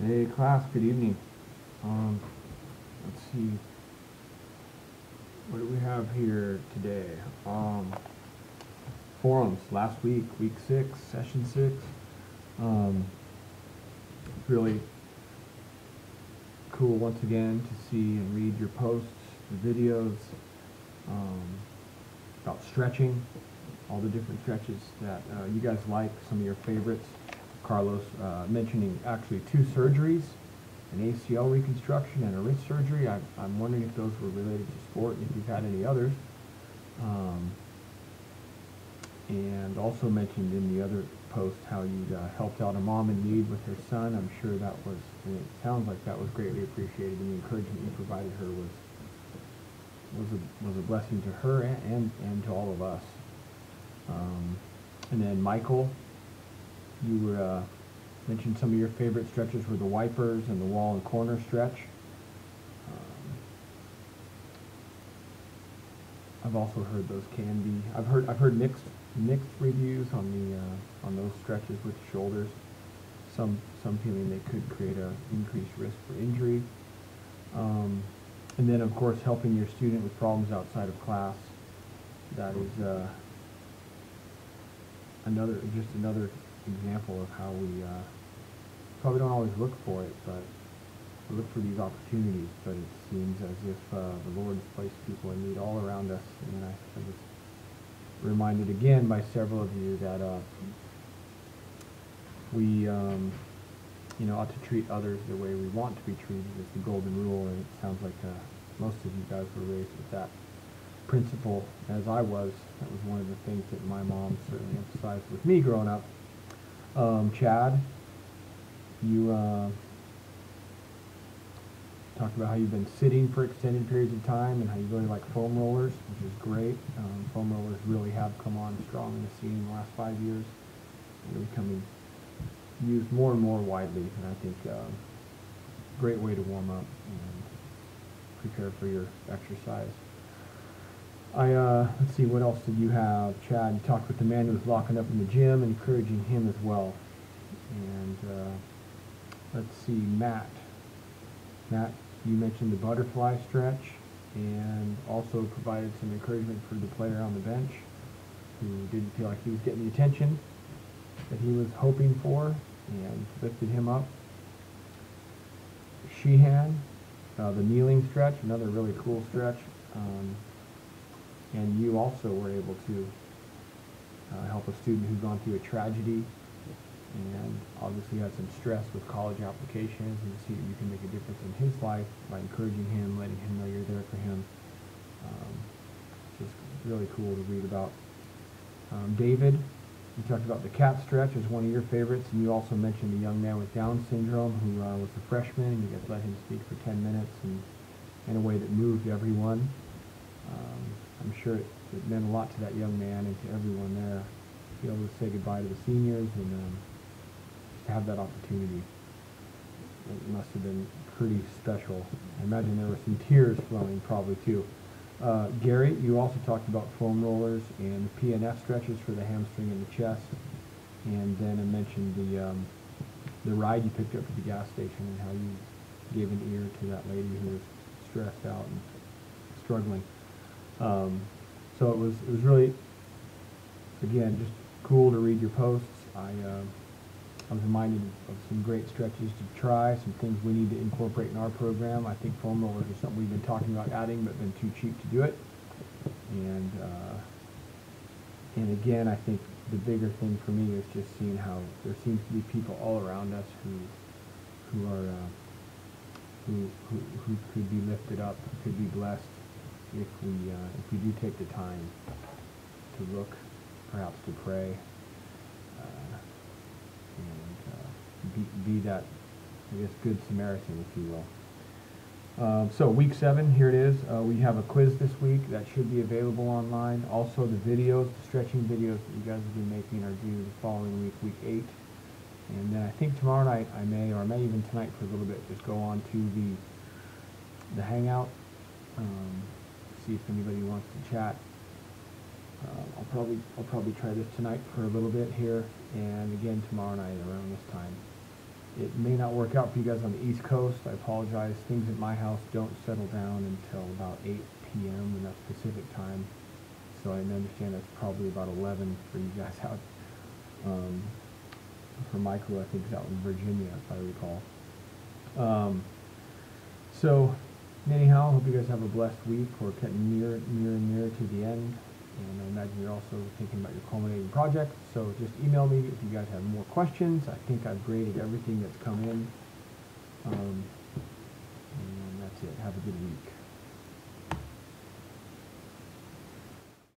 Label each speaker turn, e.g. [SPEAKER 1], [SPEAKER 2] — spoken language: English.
[SPEAKER 1] Hey class, good evening. Let's see, what do we have here today? Forums, last week, week 6, session 6. Really cool once again to see and read your posts, the videos, about stretching, all the different stretches that you guys like, some of your favorites. Carlos mentioning actually 2 surgeries, an ACL reconstruction and a wrist surgery. I'm wondering if those were related to sport and if you've had any others. And also mentioned in the other post how you helped out a mom in need with her son. I'm sure that was, and it sounds like that was greatly appreciated, and the encouragement you provided her was a blessing to her and to all of us. And then Michael, you were mentioned some of your favorite stretches were the wipers and the wall and corner stretch. I've also heard those can be. I've heard mixed reviews on those stretches with shoulders. Some feeling they could create a increased risk for injury. And then of course helping your student with problems outside of class. That is another example of how we probably don't always look for it, but we look for these opportunities. But it seems as if the Lord has placed people in need all around us. And I was reminded again by several of you that we ought to treat others the way we want to be treated is the golden rule, and it sounds like most of you guys were raised with that principle, as I was. That was one of the things that my mom certainly emphasized with me growing up. Chad, you talked about how you've been sitting for extended periods of time and how you really like foam rollers, which is great. Foam rollers really have come on strong in the scene in the last 5 years. They're becoming used more and more widely, and I think great way to warm up and prepare for your exercise. Let's see, what else did you have? Chad, you talked with the man who was locking up in the gym and encouraging him as well. And let's see, Matt, you mentioned the butterfly stretch and also provided some encouragement for the player on the bench who didn't feel like he was getting the attention that he was hoping for, and lifted him up. Sheehan, the kneeling stretch, another really cool stretch. And you also were able to help a student who's gone through a tragedy and obviously had some stress with college applications, and to see that you can make a difference in his life by encouraging him, letting him know you're there for him. Just really cool to read about. David, you talked about the cat stretch as one of your favorites, and you also mentioned a young man with Down syndrome who was a freshman, and you guys let him speak for 10 minutes and in a way that moved everyone. I'm sure it meant a lot to that young man and to everyone there to be able to say goodbye to the seniors and to have that opportunity. It must have been pretty special. I imagine there were some tears flowing probably too. Gary, you also talked about foam rollers and the PNF stretches for the hamstring and the chest, and then I mentioned the ride you picked up at the gas station and how you gave an ear to that lady who was stressed out and struggling. So it was really, again, just cool to read your posts. I was reminded of some great stretches to try, some things we need to incorporate in our program. I think foam rollers are something we've been talking about adding, but been too cheap to do it. And again, I think the bigger thing for me is just seeing how there seems to be people all around us who could be lifted up, who could be blessed if we do take the time to look, perhaps to pray, and be that, I guess, good Samaritan, if you will. So week 7, here it is. We have a quiz this week that should be available online. Also the videos, the stretching videos that you guys have been making are due the following week, week 8. And then I think tomorrow night I may even tonight for a little bit, just go on to the Hangout, see if anybody wants to chat. I'll probably try this tonight for a little bit here, and again tomorrow night around this time. it may not work out for you guys on the East Coast. I apologize. Things at my house don't settle down until about 8 p.m. and that's Pacific time. So I understand that's probably about 11 for you guys out. For Michael, I think is out in Virginia, if I recall. So anyhow, I hope you guys have a blessed week. We're getting near and near to the end. And I imagine you're also thinking about your culminating project. So just email me if you guys have more questions. I think I've graded everything that's come in. And that's it. Have a good week.